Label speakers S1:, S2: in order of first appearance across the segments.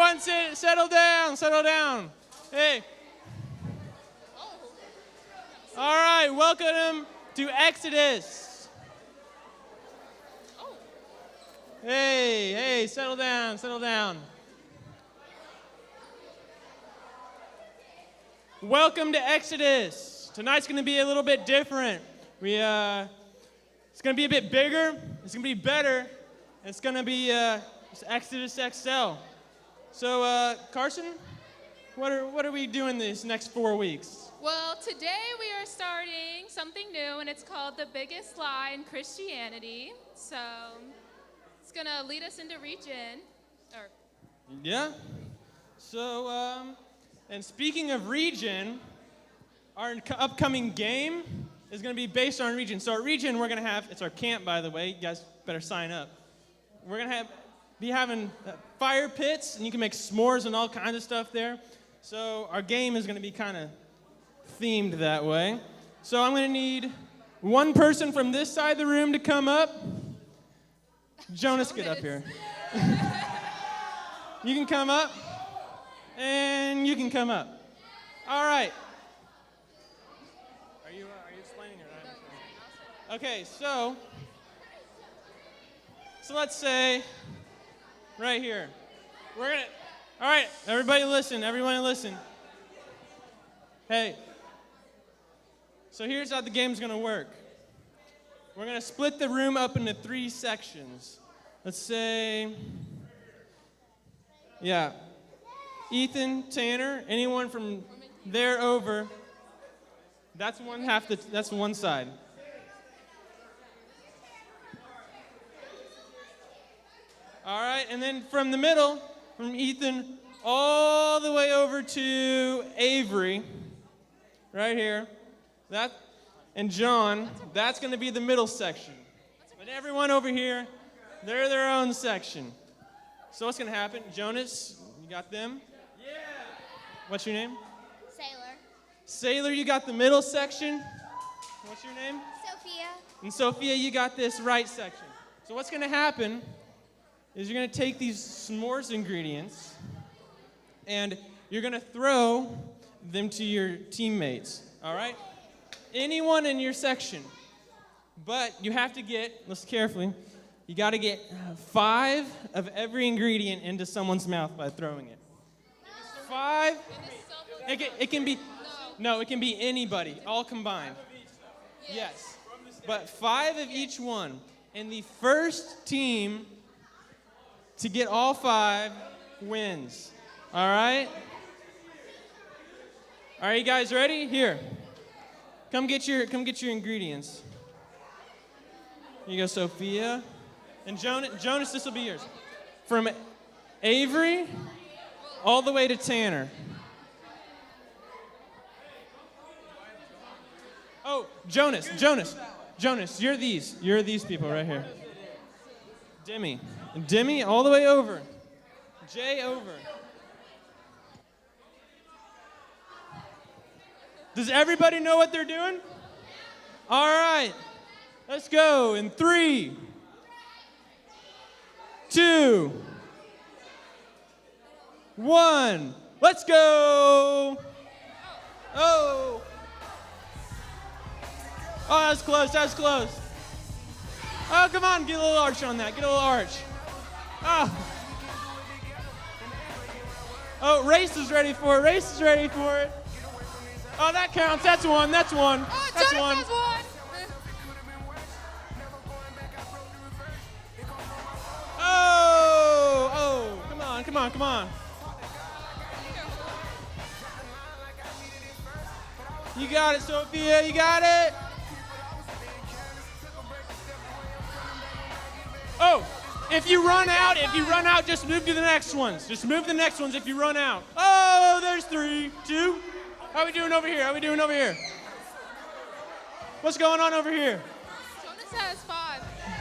S1: Everyone settle down, settle down. Hey. All right, welcome to Exodus. Hey, settle down, settle down. Welcome to Exodus. Tonight's going to be a little bit different. It's going to be a bit bigger, it's going to be better, and it's going to be Exodus XL. So, Carson, what are we doing these next 4 weeks?
S2: Well, today we are starting something new, and it's called The Biggest Lie in Christianity. So, it's going to lead us into region.
S1: Yeah. So, and speaking of region, our upcoming game is going to be based on region. So, our region we're going to have, it's our camp, by the way. You guys better sign up. We're going to be having fire pits, and you can make s'mores and all kinds of stuff there. So, our game is going to be kind of themed that way. So, I'm going to need one person from this side of the room to come up. Jonas, get up here. You can come up, and you can come up. All right. Are you explaining or not? Okay, so let's say right here. All right, everybody listen, Hey, so here's how the game's gonna work. We're gonna split the room up into 3 sections. Let's say, yeah, Ethan, Tanner, anyone from there over, that's one side. All right, and then from the middle, from Ethan all the way over to Avery, right here, and John, that's going to be the middle section. But everyone over here, they're their own section. So what's going to happen? Jonas, you got them? Yeah. What's your name?
S3: Sailor.
S1: Sailor, you got the middle section. What's your name?
S3: Sophia.
S1: And Sophia, you got this right section. So what's going to happen is you're going to take these s'mores ingredients and you're going to throw them to your teammates, all right? Anyone in your section. But you have to listen carefully, you got to get 5 of every ingredient into someone's mouth by throwing it. 5. It can be, no, it can be anybody, all combined. Yes. But 5 of each one. And the first team to get all 5 wins. All right? Are you guys ready? Here. Come get your ingredients. Here you go, Sophia. And Jonas, this will be yours. From Avery all the way to Tanner. Oh, Jonas, you're these people right here. Demi, all the way over. Jay over. Does everybody know what they're doing? All right. Let's go in 3, 2, 1. Let's go. Oh, that was close. Oh, come on, get a little arch on that. Oh, Race is ready for it. Oh, that counts. That's one.
S2: Oh, Jonas has one.
S1: Oh, come on. You got it, Sophia, you got it. Oh, if you run out, just move to the next ones. Just move to the next ones if you run out. Oh, there's 3, 2. How we doing over here? What's going on over here?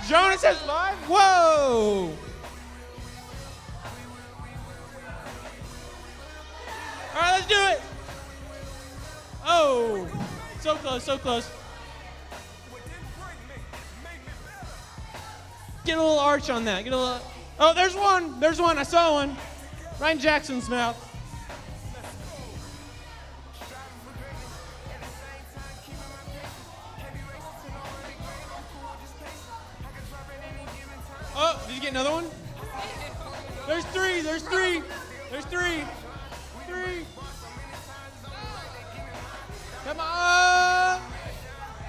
S2: Jonas has 5.
S1: Whoa! All right, let's do it. Oh, so close. Get a little arch on that. Oh, there's one. I saw one. Right in Jackson's mouth. Oh, did you get another one? There's three. There's three. There's three. Three. Come on.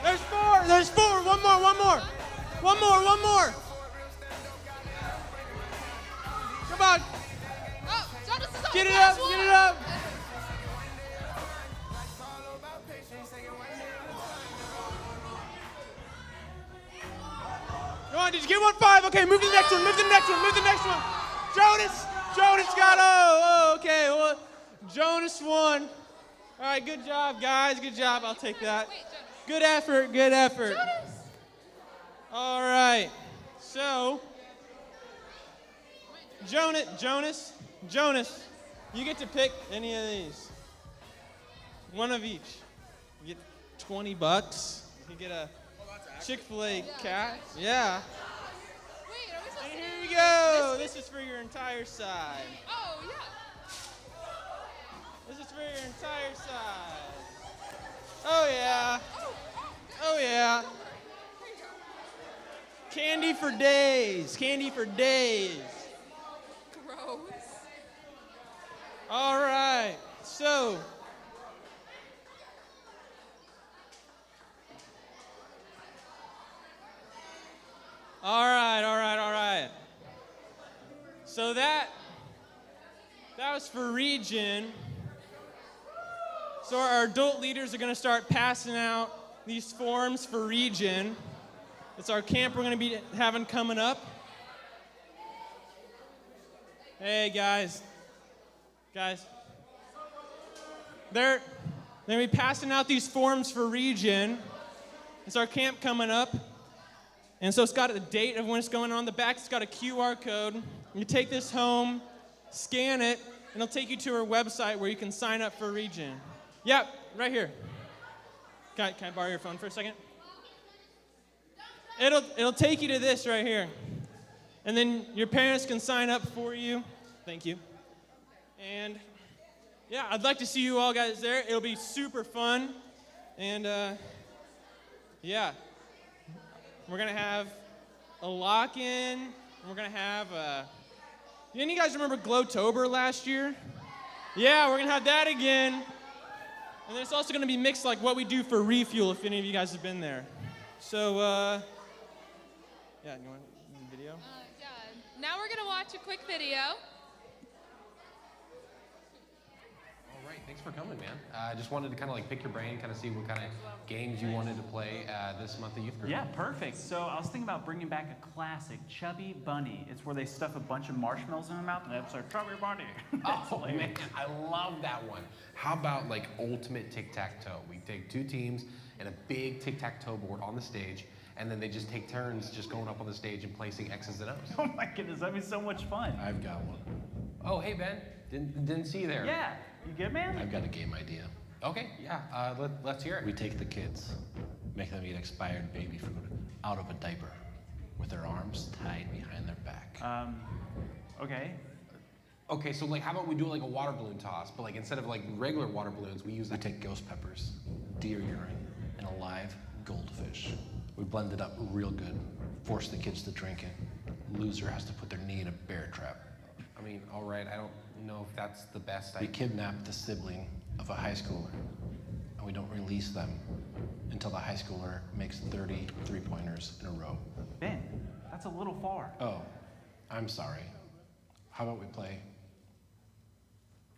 S1: There's four. There's four. One more. One more. One more. One more. Come on.
S2: Oh, Jonas is on
S1: Get
S2: the
S1: it
S2: last
S1: up.
S2: one.
S1: Get it up. Come on, did you get 1-5? Okay, move to the next one, move to the next one, move to the next one. Jonas got, okay, well, Jonas won. All right, good job, guys, good job, I'll take that.
S2: Wait, Jonas.
S1: Good effort, good effort.
S2: Jonas.
S1: All right, so, Jonas, you get to pick any of these. One of each. You get $20. You get a Chick-fil-A cat. Yeah.
S2: Wait, are we supposed
S1: And
S2: to
S1: here
S2: do
S1: you go.
S2: this?
S1: This is for your entire side.
S2: Oh, yeah.
S1: This is for your entire side. Oh, yeah. Oh, yeah. Candy for days. Candy for days.
S2: Gross.
S1: All right. So, all right. So that was for region. So our adult leaders are going to start passing out these forms for region. It's our camp we're going to be having coming up. Hey, guys. They're going to be passing out these forms for region. It's our camp coming up. And so it's got a date of when it's going on the back. It's got a QR code. You take this home, scan it, and it'll take you to our website where you can sign up for region. Yep, right here. Can I borrow your phone for a second? It'll take you to this right here. And then your parents can sign up for you. Thank you. And yeah, I'd like to see you all guys there. It'll be super fun. And yeah, we're going to have a lock-in. We're going to have do any of you guys remember Glowtober last year? Yeah, we're going to have that again. And then it's also going to be mixed like what we do for refuel if any of you guys have been there. So, yeah, you want a video?
S2: Yeah. Now we're going to watch a quick video.
S3: All right, thanks for coming, man. I just wanted to kind of like pick your brain, kind of see what kind of games you wanted to play this month of youth group.
S4: Yeah, perfect. So I was thinking about bringing back a classic, Chubby Bunny. It's where they stuff a bunch of marshmallows in their mouth and it's like, Chubby Bunny.
S3: Oh, man, I love that one. How about like ultimate tic-tac-toe? We take two teams and a big tic-tac-toe board on the stage, and then they just take turns just going up on the stage and placing X's and O's.
S4: Oh my goodness, that'd be so much fun.
S5: I've got one.
S3: Oh, hey, Ben. Didn't see you there.
S4: Yeah, you good, man?
S5: I've got a game idea.
S3: Okay, yeah, let's hear it.
S5: We take the kids, make them eat expired baby food out of a diaper with their arms tied behind their back.
S4: Okay.
S3: Okay, so like, how about we do like a water balloon toss, but like instead of like regular water balloons, we use
S5: We
S3: like
S5: take ghost peppers, deer urine, and a live goldfish. We blend it up real good, force the kids to drink it. Loser has to put their knee in a bear trap.
S3: I mean, all right, I don't know if that's the best
S5: We
S3: idea.
S5: kidnap the sibling of a high schooler, and we don't release them until the high schooler makes 30 three-pointers in a row.
S4: Ben, that's a little far.
S5: Oh, I'm sorry. How about we play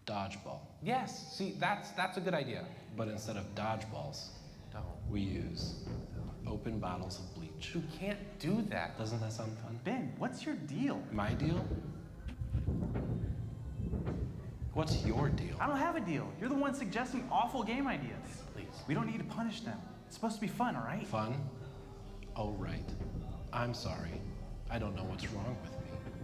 S5: dodgeball?
S3: Yes, see, that's a good idea.
S5: But instead of dodgeballs,
S3: No,
S5: we use open bottles of bleach.
S3: you can't do that.
S5: Doesn't that sound fun?
S4: Ben, what's your deal?
S5: My deal? What's your deal?
S4: I don't have a deal. You're the one suggesting awful game ideas.
S3: Please.
S4: We don't need to punish them. It's supposed to be fun, all right?
S5: Fun? Oh, right. I'm sorry. I don't know what's wrong with me.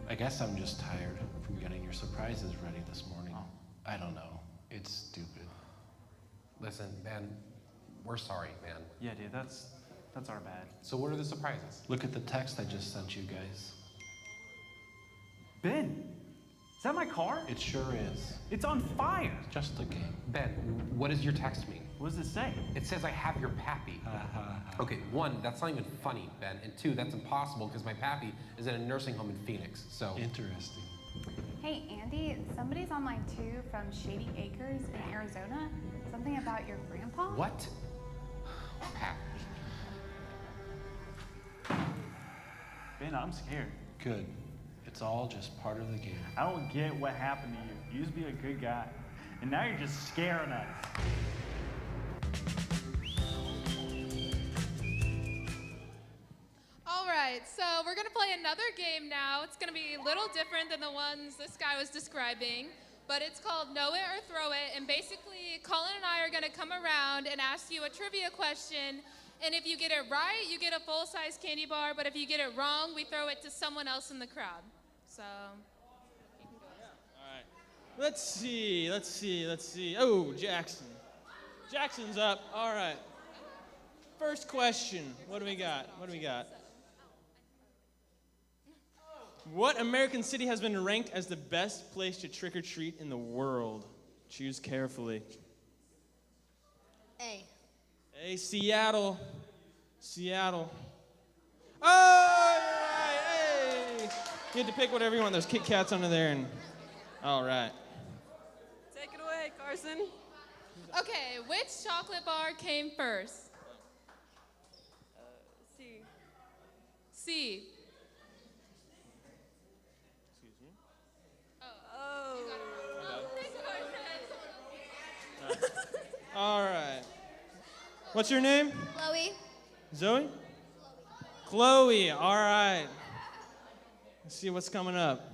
S5: I guess I'm just tired from getting your surprises ready this morning.
S4: Oh.
S5: I don't know. It's stupid.
S3: Listen, Ben, we're sorry, man.
S4: Yeah, dude, that's our bad.
S3: So what are the surprises?
S5: Look at the text I just sent you guys.
S4: Ben, Is that my car?
S5: It sure is.
S4: It's on fire.
S5: Just a game.
S3: Ben, what does your text mean?
S4: What does it say?
S3: It says I have your pappy. Okay, one, that's not even funny, Ben. And two, that's impossible because my pappy is in a nursing home in Phoenix. So
S5: Interesting.
S6: Hey, Andy, somebody's online too from Shady Acres in Arizona. Something about your grandpa?
S3: what? Pappy.
S4: Ben, I'm scared.
S5: Good. It's all just part of the game.
S4: I don't get what happened to you. You used to be a good guy. And now you're just scaring us.
S2: All right, so we're gonna play another game now. It's gonna be a little different than the ones this guy was describing, but it's called Know It or Throw It. And basically, Colin and I are gonna come around and ask you a trivia question. And if you get it right, you get a full-size candy bar. But if you get it wrong, we throw it to someone else in the crowd. So, you can go.
S1: All right. Let's see. Oh, Jackson. Jackson's up. All right. First question. What do we got? What American city has been ranked as the best place to trick or treat in the world? Choose carefully.
S7: A.
S1: A, Seattle. Oh, you're right. Hey. You have to pick whatever you want. There's Kit Kats under there. And all right.
S7: Take it away, Carson.
S2: Okay, which chocolate bar came first?
S7: C.
S2: C.
S1: Excuse me.
S7: Oh.
S1: All right. What's your name?
S7: Chloe.
S1: Zoe? Chloe. All right. Let's see what's coming up.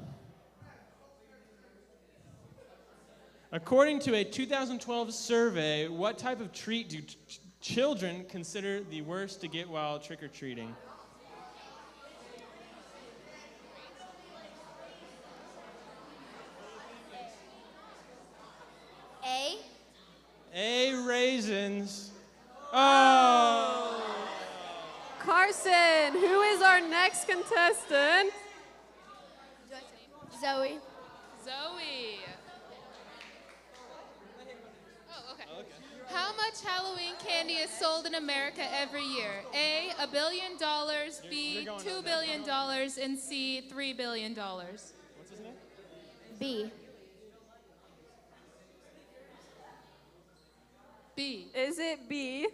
S1: According to a 2012 survey, what type of treat do children consider the worst to get while trick-or-treating?
S7: A.
S1: A, raisins. Oh!
S8: Carson, who is our next contestant?
S7: Zoe.
S2: Zoe. Oh, okay. How much Halloween candy is sold in America every year? A, $1 billion, B,
S1: You're going
S2: $2
S1: up
S2: billion, and C, $3 billion.
S1: What's his name?
S7: B.
S2: B.
S8: Is it B?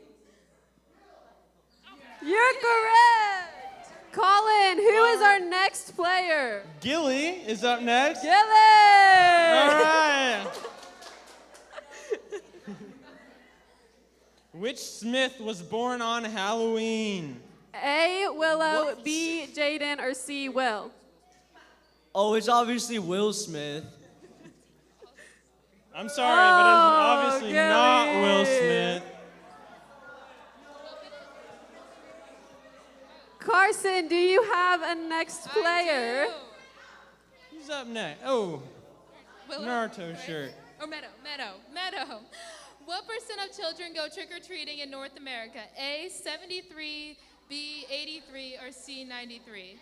S8: You're correct. Colin, who is our next player?
S1: Gilly is up next.
S8: Gilly.
S1: All right. Which Smith was born on Halloween?
S8: A. Willow, B. Jaden, or C. Will?
S9: Oh, it's obviously Will Smith.
S1: I'm sorry, but it's obviously
S8: Gilly.
S1: not Will Smith.
S8: Carson, do you have a next player?
S2: I do.
S1: Who's up next? Oh,
S2: Willow,
S1: Naruto
S2: right?
S1: shirt.
S2: Or Meadow. What percent of children go trick-or-treating in North America? A, 73, B, 83, or C, 93?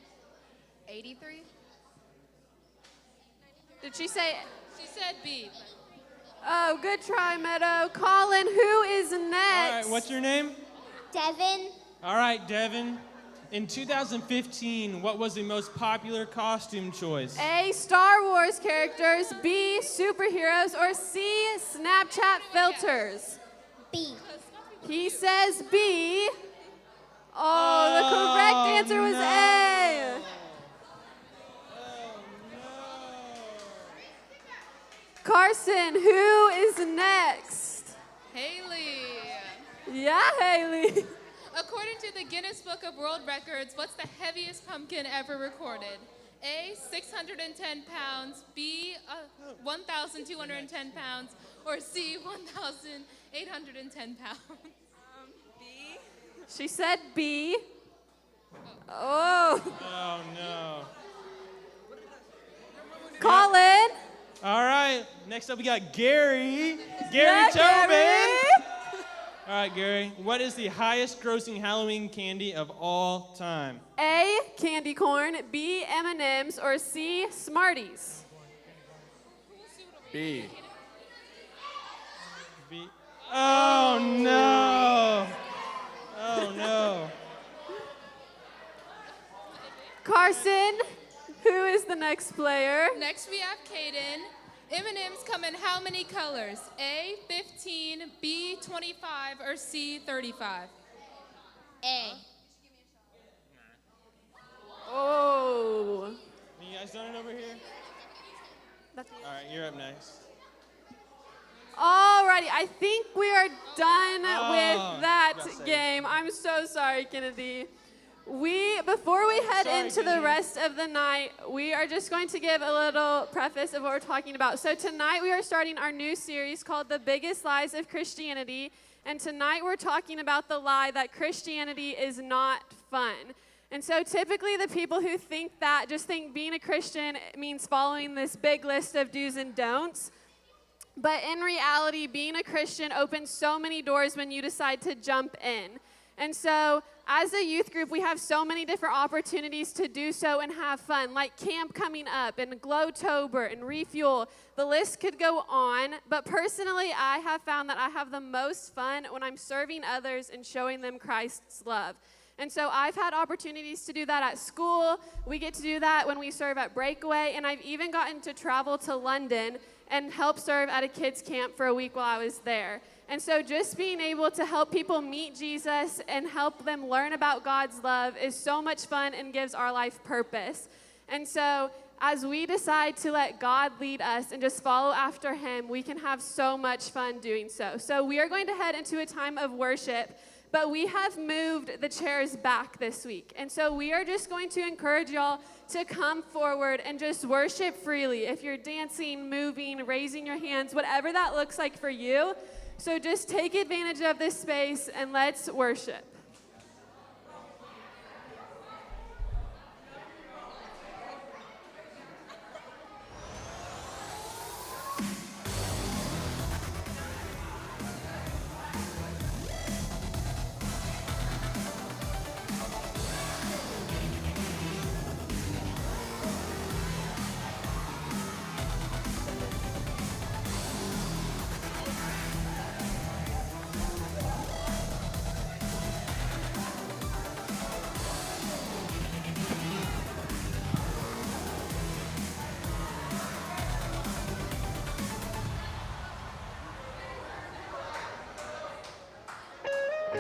S6: 83?
S8: Did she say?
S2: She said B.
S8: Oh, good try, Meadow. Colin, who is next?
S1: All right, what's your name?
S7: Devin.
S1: All right, Devin. In 2015, what was the most popular costume choice?
S8: A. Star Wars characters, B. Superheroes, or C. Snapchat filters?
S7: B.
S8: He says B. Oh, the correct answer was A. Carson, who is next?
S2: Haley.
S8: Yeah, Haley.
S2: According to the Guinness Book of World Records, what's the heaviest pumpkin ever recorded? A, 610 pounds, B, 1,210 pounds, or C, 1,810 pounds?
S7: B.
S8: She said B. Oh,
S1: Oh, no.
S8: Colin.
S1: All right, next up we got Gary. Gary
S8: Yeah,
S1: Tobin.
S8: Gary.
S1: All right, Gary, what is the highest grossing Halloween candy of all time?
S8: A. Candy corn, B. M&Ms, or C. Smarties?
S9: B.
S1: B. Oh no! Oh no!
S8: Carson, who is the next player?
S2: Next we have Caden. M&Ms come in how many colors? A, 15, B, 25, or C, 35?
S7: A.
S8: Oh.
S1: You guys done it over here? All right, you're up next.
S8: Alrighty, I think we are done
S1: Oh,
S8: with that
S1: gotta say.
S8: game. I'm so sorry, Kennedy. Before we head
S1: Sorry,
S8: into the
S1: Kennedy.
S8: rest of the night, we are just going to give a little preface of what we're talking about. So tonight we are starting our new series called The Biggest Lies of Christianity. And tonight we're talking about the lie that Christianity is not fun. And so typically the people who think that just think being a Christian means following this big list of do's and don'ts. But in reality, being a Christian opens so many doors when you decide to jump in. And so as a youth group, we have so many different opportunities to do so and have fun, like camp coming up and Glowtober and Refuel. The list could go on, but personally, I have found that I have the most fun when I'm serving others and showing them Christ's love. And so I've had opportunities to do that at school. We get to do that when we serve at Breakaway, and I've even gotten to travel to London and help serve at a kids camp for a week while I was there. And so just being able to help people meet Jesus and help them learn about God's love is so much fun and gives our life purpose. And so as we decide to let God lead us and just follow after him, we can have so much fun doing so. So we are going to head into a time of worship, but we have moved the chairs back this week. And so we are just going to encourage y'all to come forward and just worship freely. If you're dancing, moving, raising your hands, whatever that looks like for you. So just take advantage of this space and let's worship.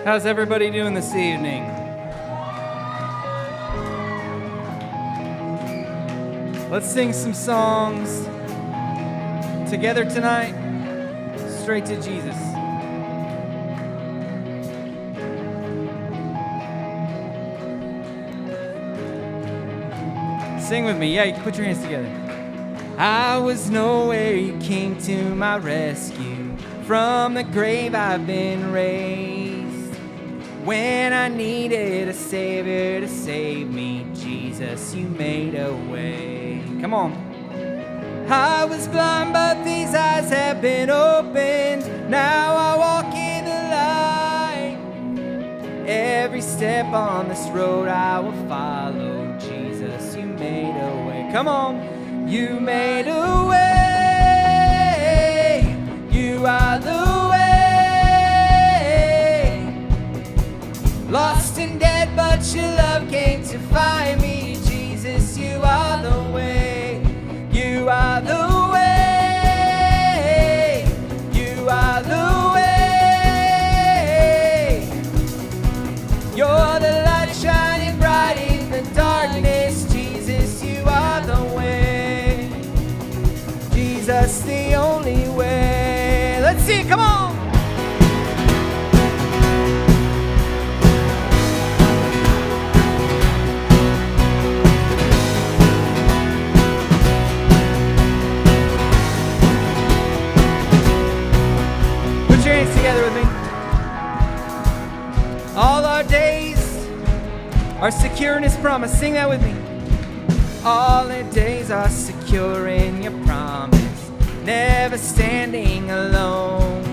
S10: How's everybody doing this evening? Let's sing some songs together tonight, straight to Jesus. Sing with me. Yeah, you can put your hands together. I was nowhere, you came to my rescue. From the grave I've been raised. When I needed a savior to save me, Jesus, you made a way. Come on. I was blind, but these eyes have been opened. Now I walk in the light. Every step on this road I will follow. Jesus, you made a way. Come on. You made a way. You are the way. Lost and dead, but your love came to find me. Jesus, you are the way. You are the way. You are the way. You're the light shining bright in the darkness. Jesus, you are the way. Jesus, the only way. Let's see it, come on. Together with me. All our days are secure in his promise. Sing that with me. All our days are secure in your promise. Never standing alone.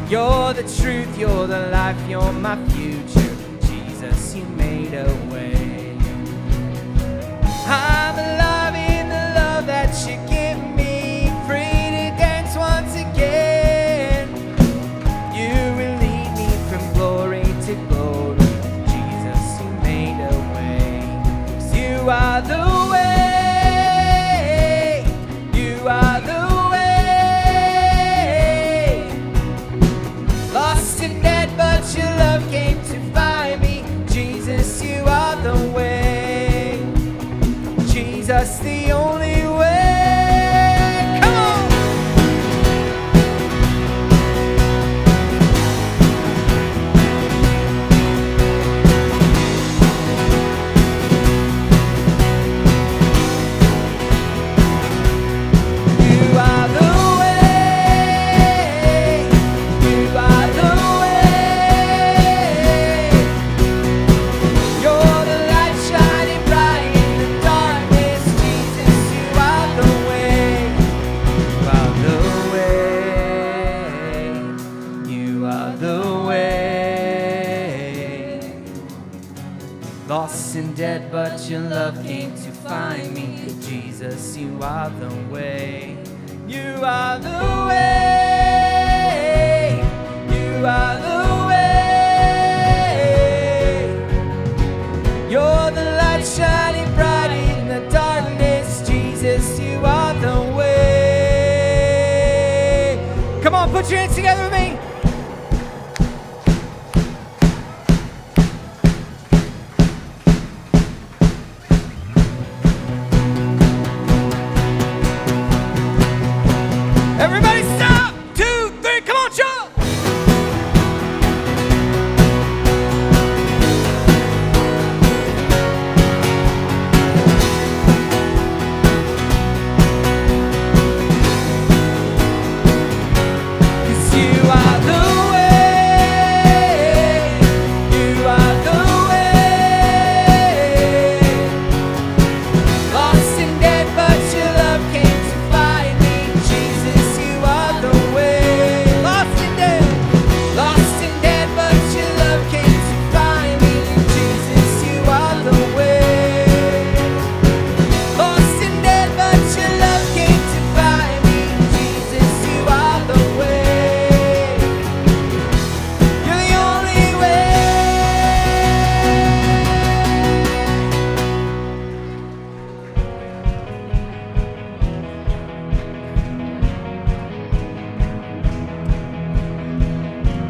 S10: You're the truth, you're the life, you're my future. Jesus, you made a way. I'm alive in the love that you give me. Free your love came to find me. Jesus, you are the way. You are the way. You are the way. You're the light shining bright in the darkness. Jesus, you are the way. Come on, put your hands together with me. Everybody stop! 2, 3, come on, Joe! Cause you are the way. You are the way. Lost and dead, but your love came to find me. Jesus, you are the way. Lost and dead, but your love came to find me. Jesus, you are the way. Lost and dead, but your love came to find me. Jesus, you are the way. You're the only way.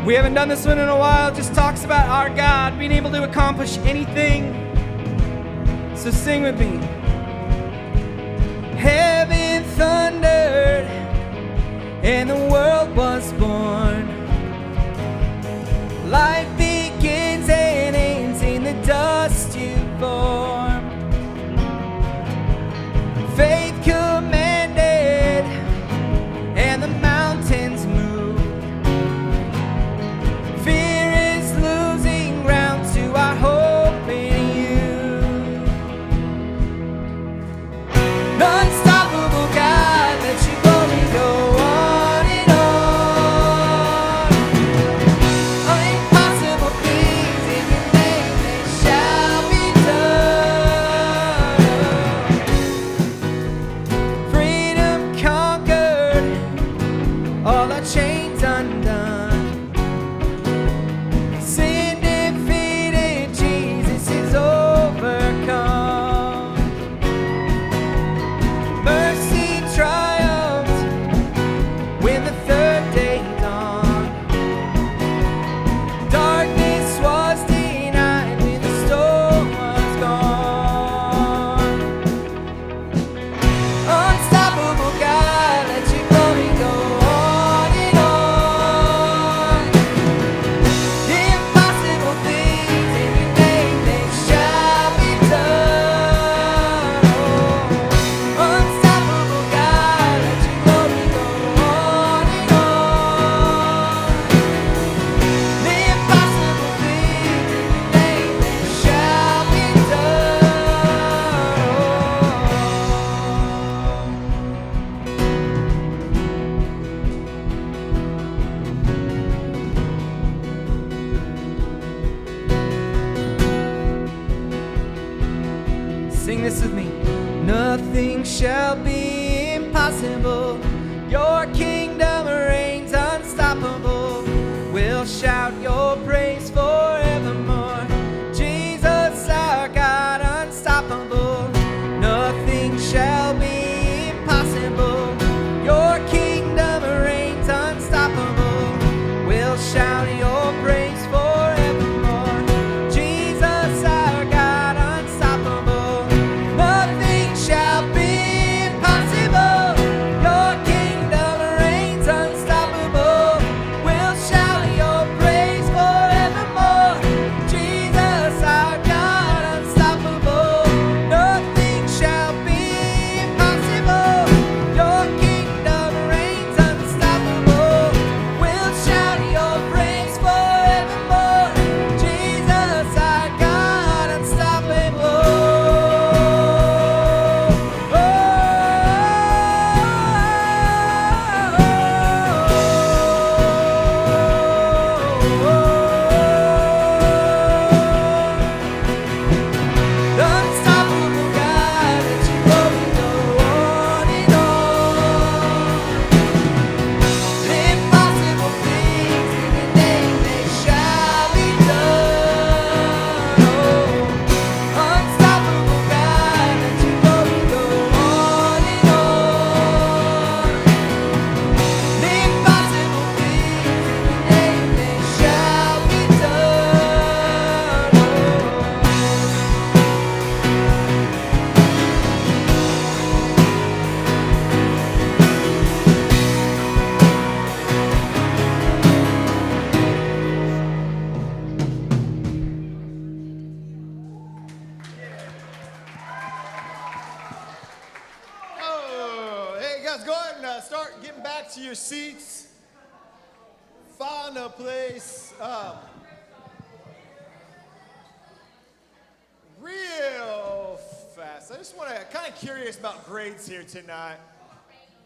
S10: We haven't done this one in a while. It just talks about our God being able to accomplish anything. So sing with me. Heaven thundered and the world was born. Life begins and ends in the dust you form. Faith commanded and the mountains moved. Fear is losing ground to our hope in you. Unstoppable God, let your glory go on and on. Impossible things in your name, they shall be done. Freedom conquered, all our chains undone. Sin defeated, Jesus is overcome. Mercy triumphed when the third day dawned. Darkness was denied when the storm was gone. Unstoppable God, let your glory go on and on. Impossible things in your name, they shall be done. Unstoppable God, let your glory go on and on. The impossible things in your name, they shall be done. Sing this with me. Nothing shall be impossible. Your kingdom reigns unstoppable. We'll shout your praise forevermore. Jesus, our God, unstoppable. Nothing shall be impossible. Your kingdom reigns unstoppable. We'll shout your praise forevermore. Jesus, our God, unstoppable. Nothing shall be impossible. Your kingdom
S11: your seats. Find a place. Real fast. I just want to, kind of curious about grades here tonight.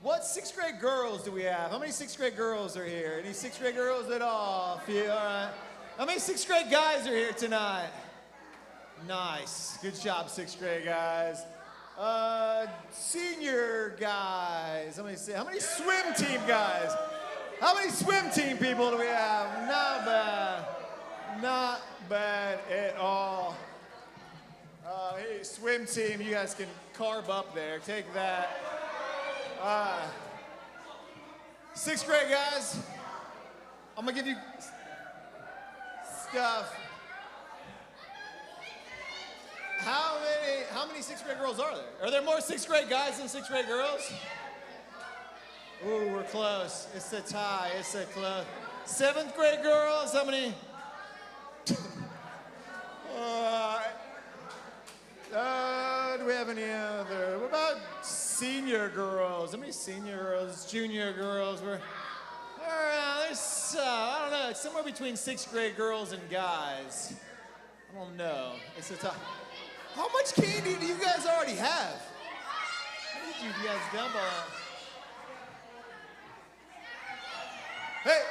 S11: What sixth grade girls do we have? How many sixth grade girls are here? Any sixth grade girls at all? A few, all right. How many sixth grade guys are here tonight? Nice. Good job, sixth grade guys. Senior guys. How many swim team guys? How many swim team people do we have? Not bad. Not bad at all. Hey, swim team, you guys can carb up there. Take that. Sixth grade guys, I'm gonna give you stuff. How many sixth grade girls are there? Are there more sixth grade guys than sixth grade girls? Ooh, we're close. It's a tie. It's a close. Seventh grade girls, how many? Do we have any other? What about senior girls? How many senior girls? Junior girls? There's, I don't know, it's somewhere between sixth grade girls and guys. I don't know. It's a tough. How much candy do you guys already have? What did you guys dump on? Hey,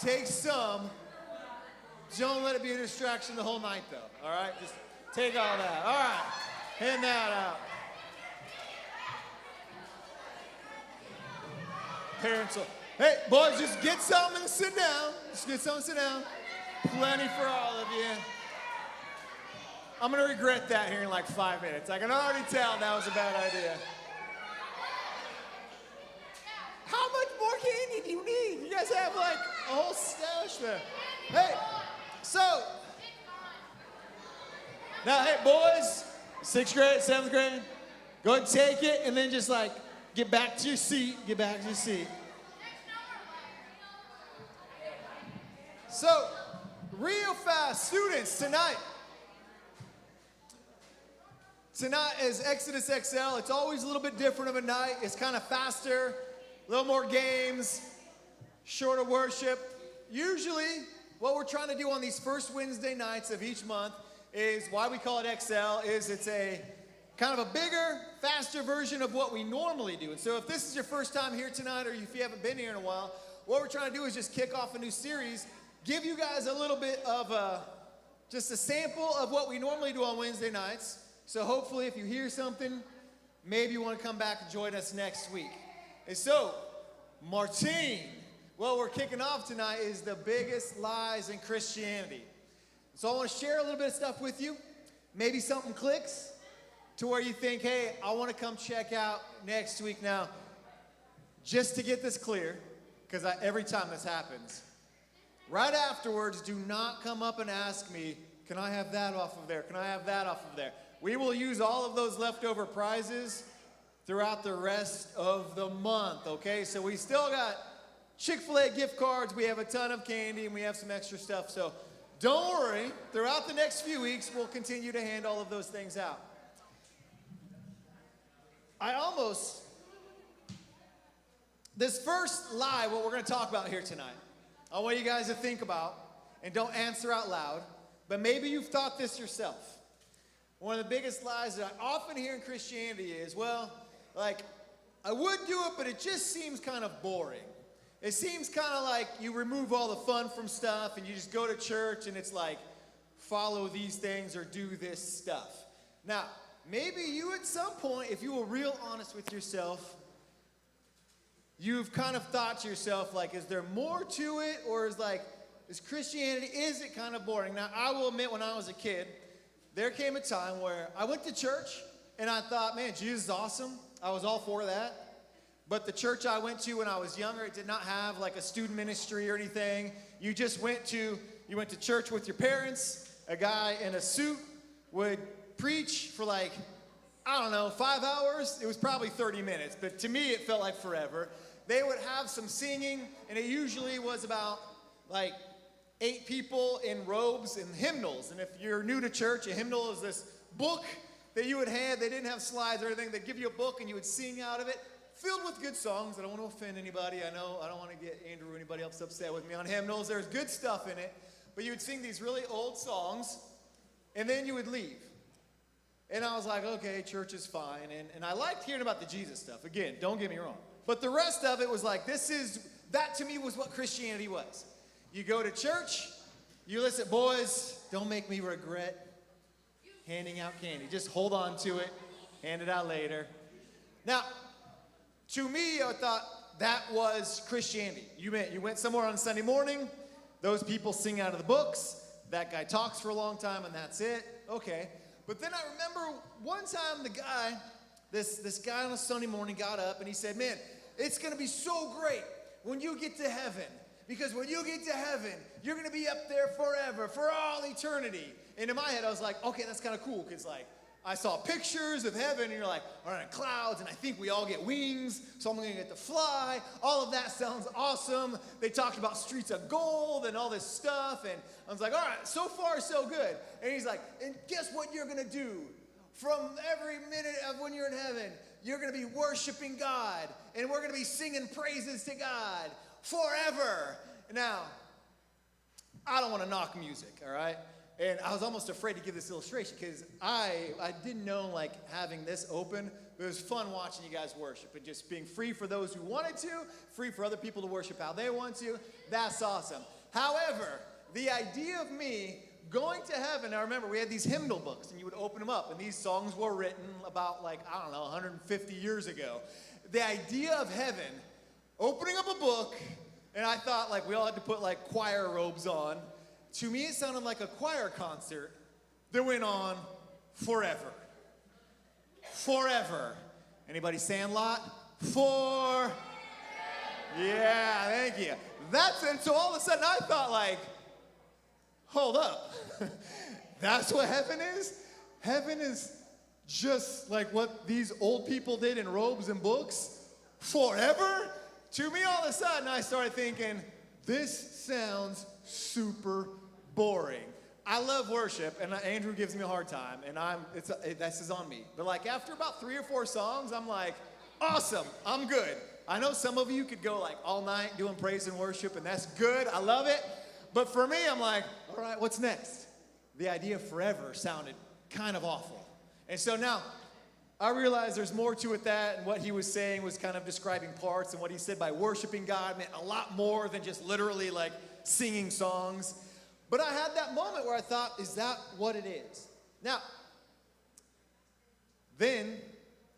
S11: take some. Don't let it be a distraction the whole night, though. All right? Just take all that. All right. Hand that out. Parents will. Hey, boys, just get something and sit down. Just get something and sit down. Plenty for all of you. I'm going to regret that here in like 5 minutes. I can already tell that was a bad idea. How much more candy do you need? You guys have like a whole stash there. Hey, so. Now, hey, boys, 6th grade, 7th grade, go ahead and take it and then just like get back to your seat. Get back to your seat. So, real fast, students, tonight is Exodus XL. It's always a little bit different of a night. It's kind of faster, a little more games, shorter worship. Usually, what we're trying to do on these first Wednesday nights of each month is why we call it XL, is it's a kind of a bigger, faster version of what we normally do. And so if this is your first time here tonight or if you haven't been here in a while, what we're trying to do is just kick off a new series, give you guys a little bit of just a sample of what we normally do on Wednesday nights. So hopefully if you hear something, maybe you want to come back and join us next week. And so, Martine, what we're kicking off tonight is the biggest lies in Christianity. So I want to share a little bit of stuff with you. Maybe something clicks to where you think, hey, I want to come check out next week. Now, just to get this clear, because every time this happens, right afterwards, do not come up and ask me, can I have that off of there? Can I have that off of there? We will use all of those leftover prizes throughout the rest of the month, okay? So we still got Chick-fil-A gift cards, we have a ton of candy, and we have some extra stuff. So don't worry, throughout the next few weeks, we'll continue to hand all of those things out. This first lie, what we're going to talk about here tonight, I want you guys to think about, and don't answer out loud, but maybe you've thought this yourself. One of the biggest lies that I often hear in Christianity is, well, like, I would do it, but it just seems kind of boring. It seems kind of like you remove all the fun from stuff and you just go to church and it's like, follow these things or do this stuff. Now, maybe you at some point, if you were real honest with yourself, you've kind of thought to yourself, like, is there more to it? Or is Christianity, is it kind of boring? Now, I will admit when I was a kid, there came a time where I went to church and I thought, man, Jesus is awesome. I was all for that. But the church I went to when I was younger, it did not have like a student ministry or anything. You just went to church with your parents. A guy in a suit would preach for like, I don't know, 5 hours. It was probably 30 minutes, but to me it felt like forever. They would have some singing, and it usually was about like 8 people in robes and hymnals. And if you're new to church, a hymnal is this book that you would hand. They didn't have slides or anything. They'd give you a book and you would sing out of it. filled with good songs. I don't want to offend anybody. I know I don't want to get Andrew or anybody else upset with me on hymnals. There's good stuff in it. But you would sing these really old songs, and then you would leave. And I was like, okay, church is fine. And I liked hearing about the Jesus stuff. Again, don't get me wrong. But the rest of it was like, that to me was what Christianity was. You go to church, you listen, boys, don't make me regret handing out candy. Just hold on to it, hand it out later. Now, to me, I thought that was Christianity. You went somewhere on Sunday morning, those people sing out of the books, that guy talks for a long time, and that's it. Okay. But then I remember one time the guy, this guy on a Sunday morning got up and he said, man, it's going to be so great when you get to heaven. Because when you get to heaven, you're going to be up there forever, for all eternity. And in my head, I was like, okay, that's kind of cool. Because like, I saw pictures of heaven and you're like, all right, clouds, and I think we all get wings, so I'm going to get to fly. All of that sounds awesome. They talked about streets of gold and all this stuff, and I was like, all right, so far so good. And he's like, and guess what you're going to do? From every minute of when you're in heaven, you're going to be worshiping God, and we're going to be singing praises to God forever. Now, I don't want to knock music, all right? And I was almost afraid to give this illustration because I didn't know like having this open. It was fun watching you guys worship and just being free for those who wanted to, free for other people to worship how they want to. That's awesome. However, the idea of me going to heaven, I remember we had these hymnal books and you would open them up and these songs were written about like, I don't know, 150 years ago. The idea of heaven, opening up a book, and I thought like we all had to put like choir robes on. To me, it sounded like a choir concert that went on forever. Forever. Anybody Sandlot? Yeah, thank you. And so all of a sudden I thought like, hold up. That's what heaven is? Heaven is just like what these old people did in robes and books? Forever? To me, all of a sudden I started thinking, this sounds super boring. I love worship, and Andrew gives me a hard time, and this is on me. But like after about 3 or 4 songs, I'm like, awesome, I'm good. I know some of you could go like all night doing praise and worship, and that's good, I love it. But for me, I'm like, all right, what's next? The idea of forever sounded kind of awful. And so now, I realize there's more to it that, and what he was saying was kind of describing parts, and what he said by worshiping God meant a lot more than just literally like singing songs. But I had that moment where I thought, is that what it is? Now, then,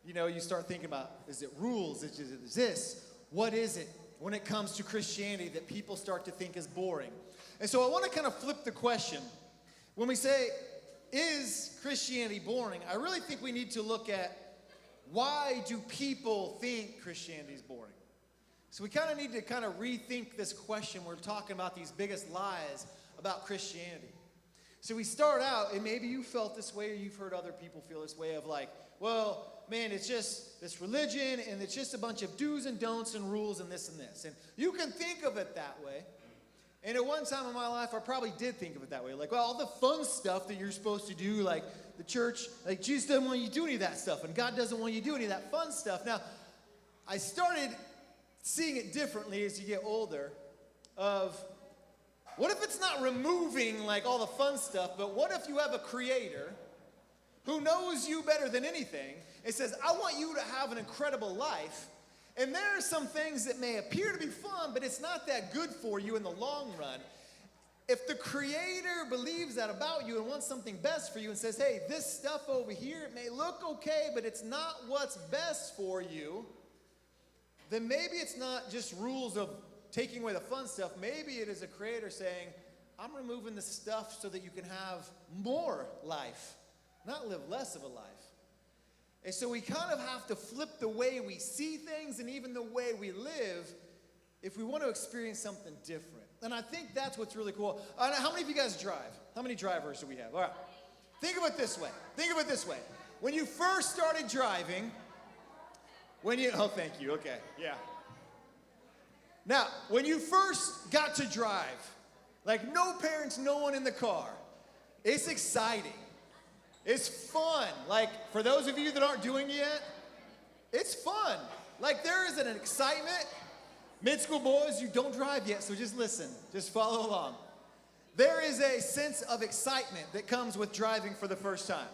S11: you start thinking about, is it rules? Is this? What is it when it comes to Christianity that people start to think is boring? And so I want to kind of flip the question. When we say, is Christianity boring? I really think we need to look at, why do people think Christianity is boring? So we kind of need to kind of rethink this question. We're talking about these biggest lies about Christianity. So we start out, and maybe you felt this way, or you've heard other people feel this way of like, well, man, it's just this religion, and it's just a bunch of do's and don'ts and rules and this and this. And you can think of it that way. And at one time in my life, I probably did think of it that way. Like, well, all the fun stuff that you're supposed to do, like the church, like Jesus doesn't want you to do any of that stuff, and God doesn't want you to do any of that fun stuff. Now, I started seeing it differently as you get older of, what if it's not removing like all the fun stuff, but what if you have a creator who knows you better than anything and says, I want you to have an incredible life, and there are some things that may appear to be fun, but it's not that good for you in the long run. If the creator believes that about you and wants something best for you and says, hey, this stuff over here, it may look okay, but it's not what's best for you, then maybe it's not just rules of taking away the fun stuff. Maybe it is a creator saying, I'm removing the stuff so that you can have more life, not live less of a life. And so we kind of have to flip the way we see things and even the way we live if we want to experience something different. And I think that's what's really cool. How many of you guys drive? How many drivers do we have? All right. Think of it this way. When you first started driving, oh, thank you. Okay. Yeah. Now, when you first got to drive, like no parents, no one in the car, it's exciting. It's fun. Like, for those of you that aren't doing it yet, it's fun. Like there is an excitement. Mid-school boys, you don't drive yet, so just listen. Just follow along. There is a sense of excitement that comes with driving for the first time.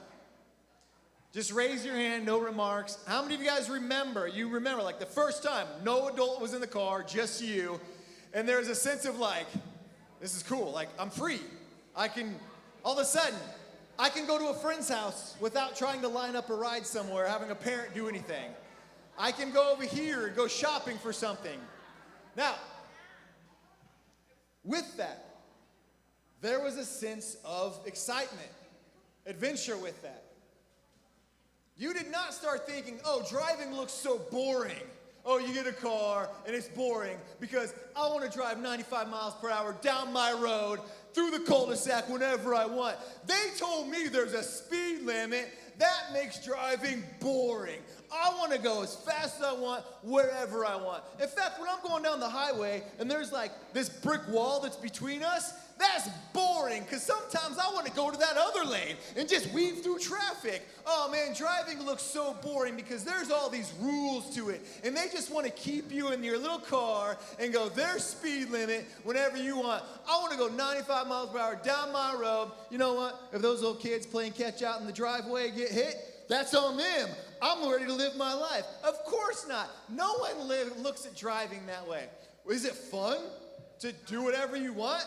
S11: Just raise your hand, no remarks. How many of you guys remember? You remember like the first time, no adult was in the car, just you. And there's a sense of like, this is cool. Like I'm free. All of a sudden, I can go to a friend's house without trying to line up a ride somewhere, having a parent do anything. I can go over here and go shopping for something. Now, with that, there was a sense of excitement, adventure with that. You did not start thinking, oh, driving looks so boring. Oh, you get a car and it's boring because I want to drive 95 miles per hour down my road through the cul-de-sac whenever I want. They told me there's a speed limit. That makes driving boring. I want to go as fast as I want, wherever I want. In fact, when I'm going down the highway and there's like this brick wall that's between us, that's boring because sometimes I want to go to that other lane and just weave through traffic. Oh man, driving looks so boring because there's all these rules to it and they just want to keep you in your little car and go their speed limit whenever you want. I want to go 95 miles per hour down my road. You know what? If those little kids playing catch out in the driveway get hit, that's on them. I'm ready to live my life. Of course not. No one looks at driving that way. Is it fun to do whatever you want?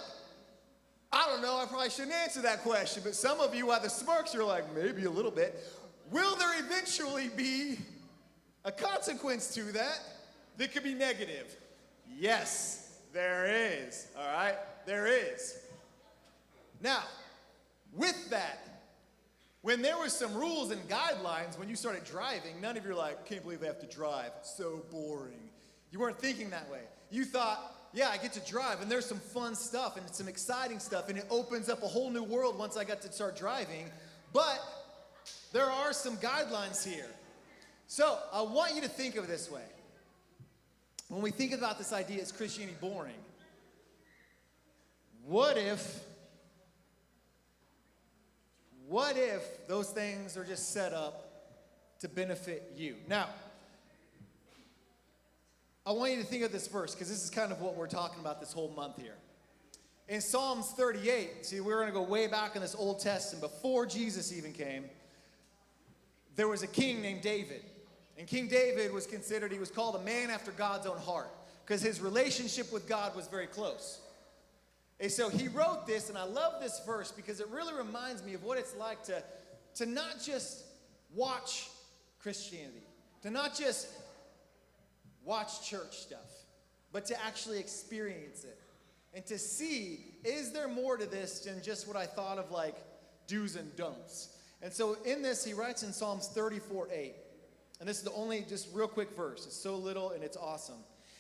S11: I don't know. I probably shouldn't answer that question, but some of you, while the smirks, you're like, maybe a little bit. Will there eventually be a consequence to that that could be negative? Yes, there is. All right? There is. Now, with that, when there were some rules and guidelines when you started driving, none of you are like, can't believe I have to drive. So boring. You weren't thinking that way. You thought, yeah, I get to drive, and there's some fun stuff and some exciting stuff, and it opens up a whole new world once I got to start driving. But there are some guidelines here. So I want you to think of it this way. When we think about this idea, is Christianity boring? What if those things are just set up to benefit you? Now, I want you to think of this verse because this is kind of what we're talking about this whole month here. In Psalms 38, see, we're going to go way back in this Old Testament. Before Jesus even came, there was a king named David. And King David was considered, he was called a man after God's own heart because his relationship with God was very close. And so he wrote this, and I love this verse because it really reminds me of what it's like to not just watch Christianity, to not just watch church stuff, but to actually experience it and to see, is there more to this than just what I thought of like do's and don'ts? And so in this, he writes in Psalms 34:8, and this is the only just real quick verse. It's so little and it's awesome.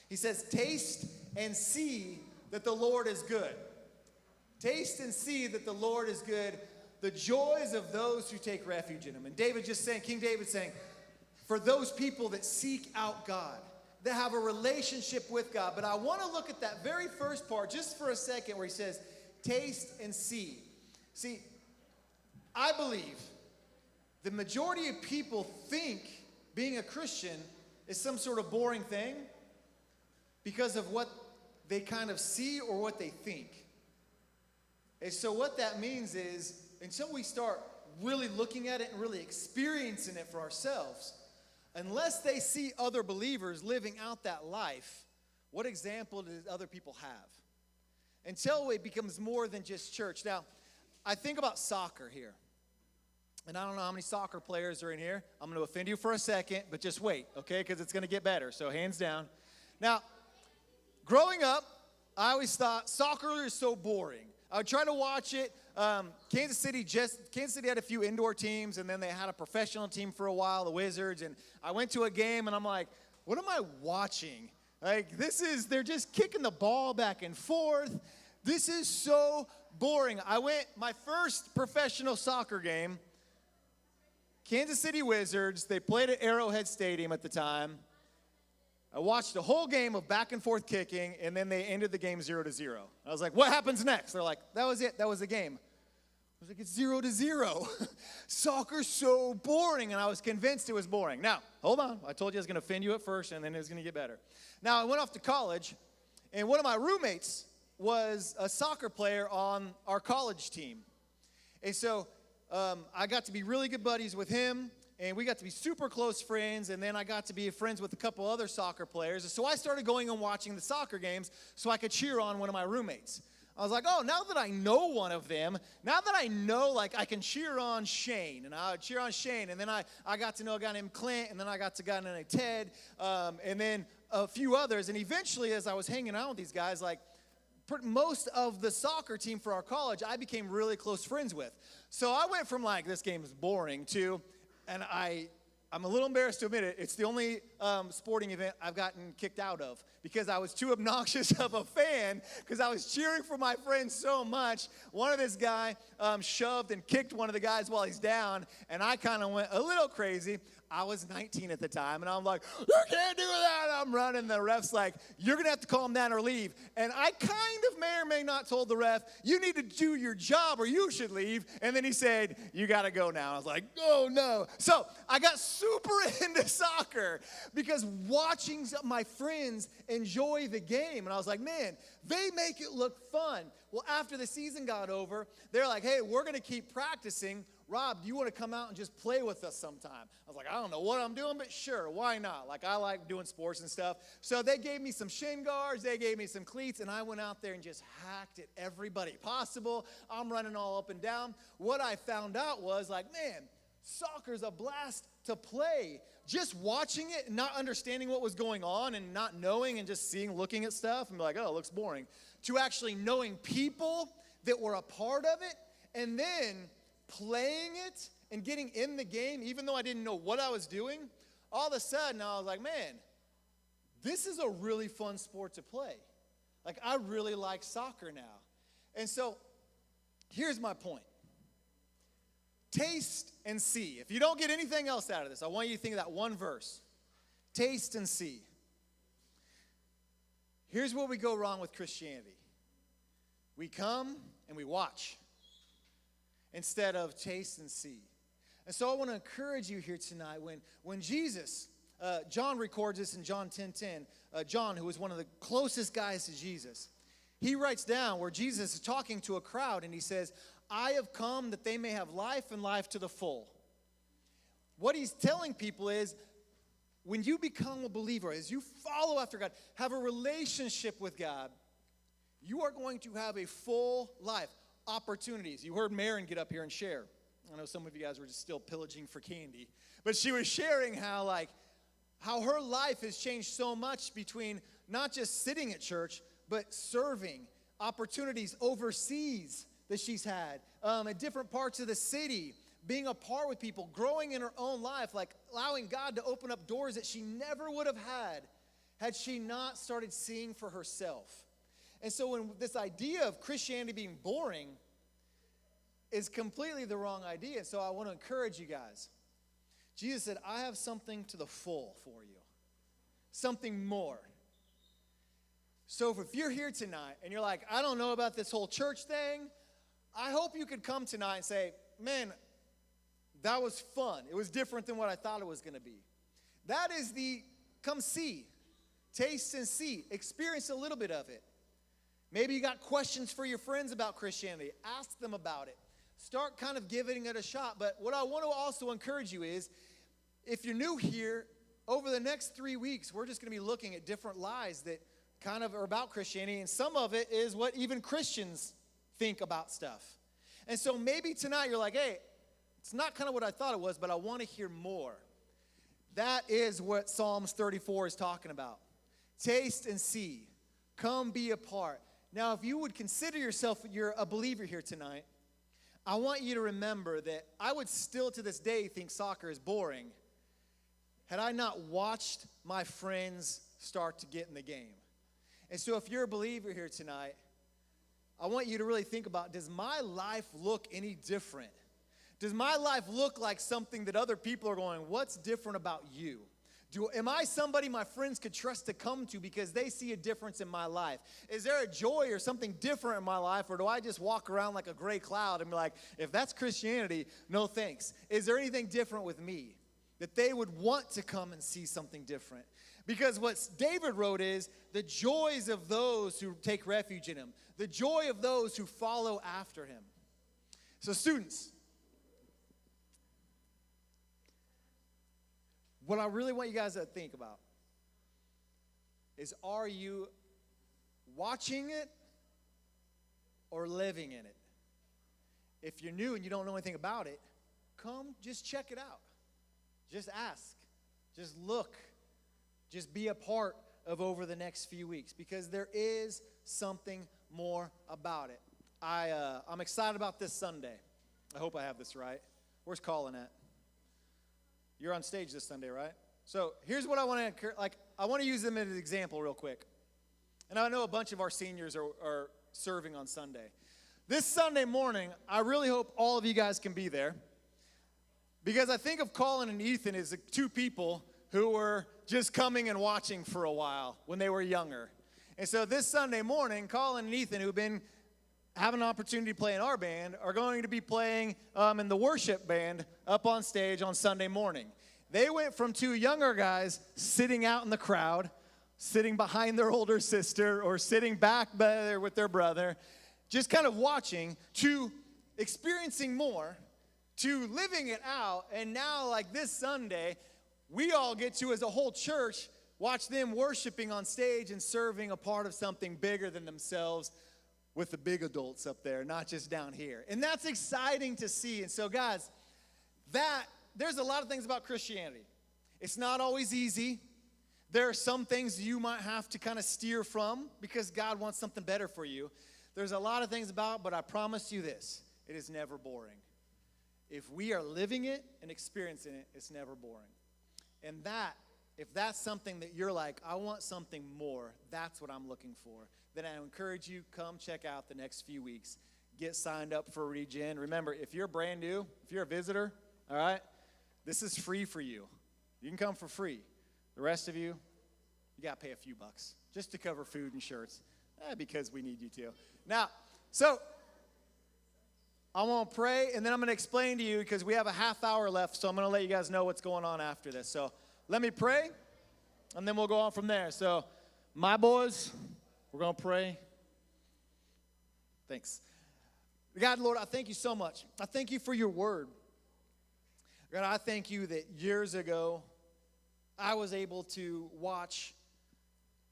S11: He says, taste and see that the Lord is good. Taste and see that the Lord is good, the joys of those who take refuge in him. And David just saying, King David saying, for those people that seek out God, that have a relationship with God. But I want to look at that very first part just for a second where he says, taste and see. See, I believe the majority of people think being a Christian is some sort of boring thing because of what they kind of see or what they think. And so what that means is until we start really looking at it and really experiencing it for ourselves, unless they see other believers living out that life, what example do other people have? Until it becomes more than just church. Now, I think about soccer here. And I don't know how many soccer players are in here. I'm going to offend you for a second, but just wait, okay? Because it's going to get better, so hands down. Now, growing up, I always thought soccer is so boring. I would try to watch it. Kansas City had a few indoor teams, and then they had a professional team for a while, the Wizards. And I went to a game, and I'm like, what am I watching? Like, they're just kicking the ball back and forth. This is so boring. My first professional soccer game, Kansas City Wizards, they played at Arrowhead Stadium at the time. I watched the whole game of back and forth kicking, and then they ended the game 0-0. I was like, what happens next? They're like, that was it. That was the game. was like, it's 0-0. Soccer's so boring, and I was convinced it was boring. Now, hold on. I told you I was going to offend you at first, and then it was going to get better. Now, I went off to college, and one of my roommates was a soccer player on our college team. And so I got to be really good buddies with him, and we got to be super close friends, and then I got to be friends with a couple other soccer players. And so I started going and watching the soccer games so I could cheer on one of my roommates. I was like, oh, now that I know one of them, now that I know, like, I can cheer on Shane, and I would cheer on Shane, and then I got to know a guy named Clint, and then I got to a guy named Ted, and then a few others. And eventually, as I was hanging out with these guys, like, most of the soccer team for our college, I became really close friends with. So I went from, like, this game is boring to, and I'm a little embarrassed to admit it, it's the only sporting event I've gotten kicked out of because I was too obnoxious of a fan because I was cheering for my friends so much. One of this guy shoved and kicked one of the guys while he's down, and I kind of went a little crazy. I was 19 at the time, and I'm like, you can't do that. I'm running. The ref's like, you're going to have to calm down or leave. And I kind of may or may not told the ref, you need to do your job or you should leave. And then he said, you got to go now. I was like, oh, no. So I got super into soccer because watching my friends enjoy the game. And I was like, man, they make it look fun. Well, after the season got over, they're like, hey, we're going to keep practicing. Rob, do you want to come out and just play with us sometime? I was like, I don't know what I'm doing, but sure, why not? Like, I like doing sports and stuff. So they gave me some shin guards, they gave me some cleats, and I went out there and just hacked at everybody possible. I'm running all up and down. What I found out was, like, man, soccer's a blast to play. Just watching it and not understanding what was going on and not knowing and just looking at stuff and be like, oh, it looks boring, to actually knowing people that were a part of it, and then playing it and getting in the game, even though I didn't know what I was doing, all of a sudden I was like, man, this is a really fun sport to play. Like, I really like soccer now. And so here's my point. Taste and see. If you don't get anything else out of this, I want you to think of that one verse. Taste and see. Here's where we go wrong with Christianity. We come and we watch instead of taste and see. And so I want to encourage you here tonight when Jesus, John records this in John 10:10, John, who was one of the closest guys to Jesus, he writes down where Jesus is talking to a crowd and he says, I have come that they may have life and life to the full. What he's telling people is, when you become a believer, as you follow after God, have a relationship with God, you are going to have a full life. Opportunities. You heard Marin get up here and share. I know some of you guys were just still pillaging for candy, but she was sharing how her life has changed so much between not just sitting at church, but serving, opportunities overseas that she's had, at different parts of the city, being a part with people, growing in her own life, like allowing God to open up doors that she never would have had she not started seeing for herself. And so when this idea of Christianity being boring is completely the wrong idea. So I want to encourage you guys. Jesus said, I have something to the full for you. Something more. So if you're here tonight and you're like, I don't know about this whole church thing, I hope you could come tonight and say, man, that was fun. It was different than what I thought it was going to be. That is come see, taste and see, experience a little bit of it. Maybe you got questions for your friends about Christianity. Ask them about it. Start kind of giving it a shot. But what I want to also encourage you is, if you're new here, over the next 3 weeks, we're just going to be looking at different lies that kind of are about Christianity. And some of it is what even Christians think about stuff. And so maybe tonight you're like, hey, it's not kind of what I thought it was, but I want to hear more. That is what Psalms 34 is talking about. Taste and see. Come be a part. Now, if you would consider yourself you're a believer here tonight, I want you to remember that I would still to this day think soccer is boring had I not watched my friends start to get in the game. And so if you're a believer here tonight, I want you to really think about, does my life look any different? Does my life look like something that other people are going, what's different about you? Am I somebody my friends could trust to come to because they see a difference in my life? Is there a joy or something different in my life, or do I just walk around like a gray cloud and be like, if that's Christianity, no thanks? Is there anything different with me that they would want to come and see something different? Because what David wrote is the joys of those who take refuge in him, the joy of those who follow after him. So students, what I really want you guys to think about is, are you watching it or living in it? If you're new and you don't know anything about it, come just check it out. Just ask. Just look. Just be a part of over the next few weeks, because there is something more about it. I'm excited about this Sunday. I hope I have this right. Where's Colin at? You're on stage this Sunday, right? So here's what I want to encourage. I want to use them as an example real quick. And I know a bunch of our seniors are serving on Sunday. This Sunday morning, I really hope all of you guys can be there, because I think of Colin and Ethan as the two people who were just coming and watching for a while when they were younger. And so this Sunday morning, Colin and Ethan, who've been having an opportunity to play in our band, are going to be playing in the worship band up on stage on Sunday morning. They went from two younger guys sitting out in the crowd, sitting behind their older sister or sitting back there with their brother, just kind of watching, to experiencing more, to living it out. And now, like this Sunday, we all get to, as a whole church, watch them worshiping on stage and serving a part of something bigger than themselves, with the big adults up there, not just down here. And that's exciting to see. And so, guys, there's a lot of things about Christianity. It's not always easy. There are some things you might have to kind of steer from because God wants something better for you. There's a lot of things about, but I promise you this, it is never boring. If we are living it and experiencing it, it's never boring. And if that's something that you're like, I want something more, that's what I'm looking for, then I encourage you, come check out the next few weeks. Get signed up for Regen. Remember, if you're brand new, if you're a visitor, all right, this is free for you. You can come for free. The rest of you got to pay a few bucks just to cover food and shirts, because we need you to. Now, so I want to pray, and then I'm going to explain to you, because we have a half hour left, so I'm going to let you guys know what's going on after this. So let me pray, and then we'll go on from there. So my boys, we're going to pray. Thanks. God, Lord, I thank you so much. I thank you for your word. God, I thank you that years ago, I was able to watch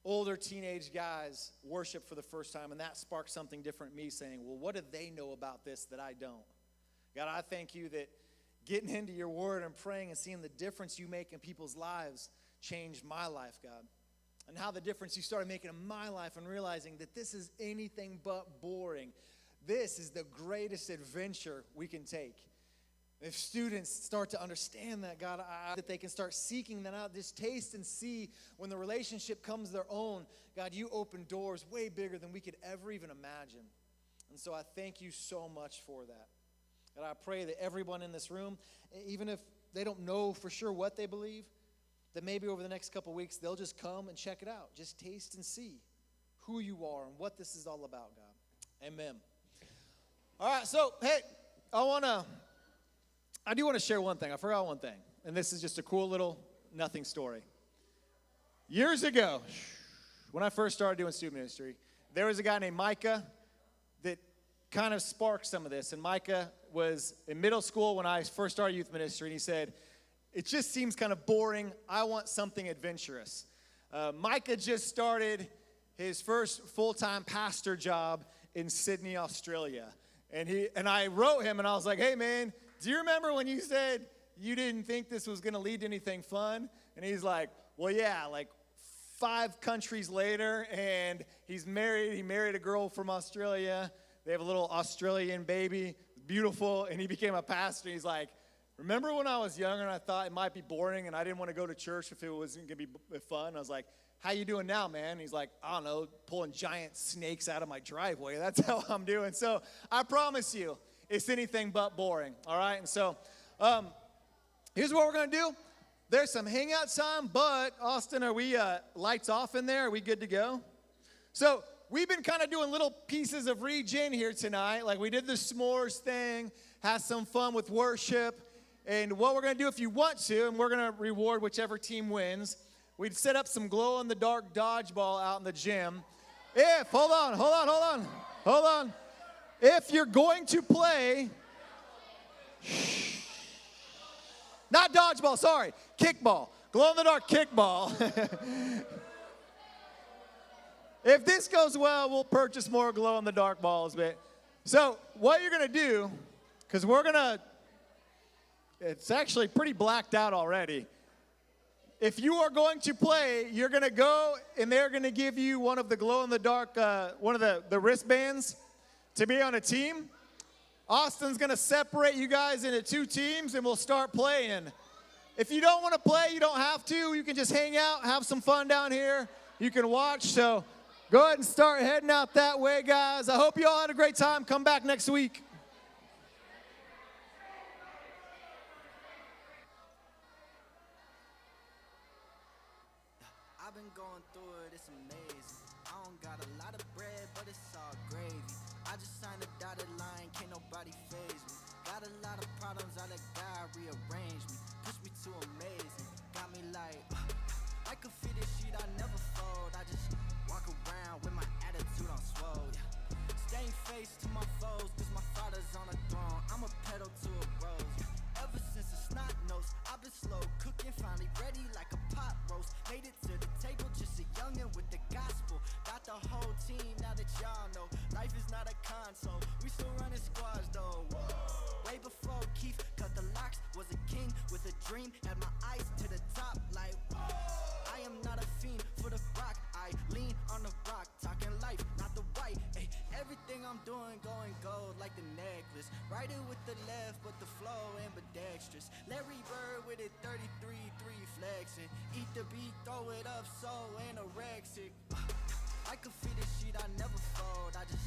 S11: older teenage guys worship for the first time, and that sparked something different in me, saying, well, what do they know about this that I don't? God, I thank you that getting into your word and praying and seeing the difference you make in people's lives changed my life, God. And how the difference you started making in my life, and realizing that this is anything but boring. This is the greatest adventure we can take. If students start to understand that, God, that they can start seeking that out, just taste and see when the relationship comes their own. God, you open doors way bigger than we could ever even imagine. And so I thank you so much for that. And I pray that everyone in this room, even if they don't know for sure what they believe, that maybe over the next couple weeks, they'll just come and check it out. Just taste and see who you are and what this is all about, God. Amen. All right, so, hey, I do want to share one thing. I forgot one thing. And this is just a cool little nothing story. Years ago, when I first started doing student ministry, there was a guy named Micah that kind of sparked some of this. And Micah was in middle school when I first started youth ministry, and he said, it just seems kind of boring. I want something adventurous. Micah just started his first full-time pastor job in Sydney, Australia. And I wrote him, and I was like, hey, man, do you remember when you said you didn't think this was going to lead to anything fun? And he's like, well, yeah, like 5 countries later, and he's married. He married a girl from Australia. They have a little Australian baby, beautiful, and he became a pastor. He's like, remember when I was younger and I thought it might be boring and I didn't want to go to church if it wasn't going to be fun? I was like, how you doing now, man? And he's like, I don't know, pulling giant snakes out of my driveway. That's how I'm doing. So I promise you, it's anything but boring, all right? And so here's what we're going to do. There's some hangout time, but Austin, are we lights off in there? Are we good to go? So we've been kind of doing little pieces of regen here tonight. Like we did the s'mores thing, had some fun with worship. And what we're going to do if you want to, and we're going to reward whichever team wins, we'd set up some glow-in-the-dark dodgeball out in the gym. Hold on. If you're going to play, not dodgeball, sorry, kickball, glow-in-the-dark kickball. If this goes well, we'll purchase more glow-in-the-dark balls. But so what you're going to do, because it's actually pretty blacked out already. If you are going to play, you're going to go, and they're going to give you one of the glow-in-the-dark, one of the wristbands to be on a team. Austin's going to separate you guys into 2 teams, and we'll start playing. If you don't want to play, you don't have to. You can just hang out, have some fun down here. You can watch. So go ahead and start heading out that way, guys. I hope you all had a great time. Come back next week.
S12: I've been going through it, it's amazing. I don't got a lot of bread, but it's all gravy. I just signed a dotted line, can't nobody faze me. Got a lot of problems, I let God rearrange me. Push me to amazing, got me like, I could fit this sheet, I never fold. I just walk around with my attitude on swole. Staying face to my foes, cause my father's on a throne. I'm a pedal to a rose. Ever since the snot nose, I've been slow cooking, finally ready like a pot roast. Made it to the table, just a youngin' with the gospel. Got the whole team, now that y'all know life is not a console. We still running squads though. Way before Keith cut the locks, was a king with a dream. Had my eyes to the top, like I am not a fiend for the rock. I lean on the rock, talking life, not the white. Ay, everything I'm doing going gold like the necklace. Right it with the left, but the flow ambidextrous. Larry Bird with it 33-3 flexing. Eat the beat, throw it up, so anorexic. I could fit a sheet, I never fold. I just